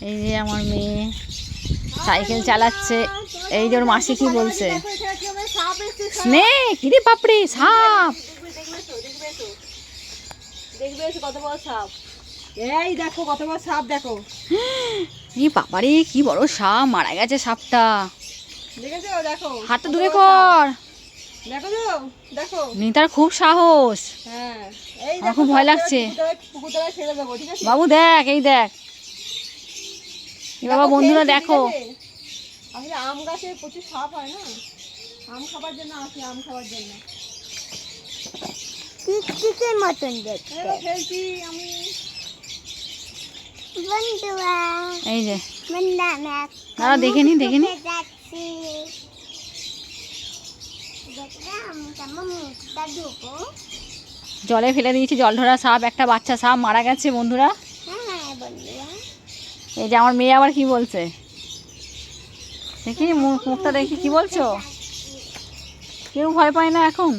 এই যে আমার মেয়ে সাইকেল চালাচ্ছে। এই যে ওর মাসি কি বলছে, স্নেক, ইরে বাপরে সাপ। দেখবে কত বড় সাপ, এই দেখো কত বড় সাপ, দেখো। এই বাবারে কি বড় সাপ, মারা গেছে সাপটা। দেখেছো, দেখো হাতটা দূরে কর। দেখো দেখো নিতার খুব সাহস। হ্যাঁ, এই আমার খুব ভয় লাগছে। পুকুরতলায় ছেড়ে দেবো, ঠিক আছে? বাবু দেখ, এই দেখ। বাবা বন্ধুরা দেখো, আসলে আম গাছে প্রচুর সাপ হয় না, আম খাবার জন্য আসে, আম খাবার জন্য। টিকটিকের মতন দেখতে খেলছি আমি। বন্ধুরা, এই যে দাঁড়া দেখে নি যাচ্ছি। দেখলাম কেমন মুখটা ঢুকো। জলে ফেলে দিয়েছি, জল ধরা সাপ, একটা বাচ্চা সাপ মারা গেছে বন্ধুরা। হ্যাঁ বন্ধুরা, এই যে আমার মেয়ে আবার কি বলছে দেখি, মুখটা দেখি কি বলছো। কেউ ভয় পায় না এখন।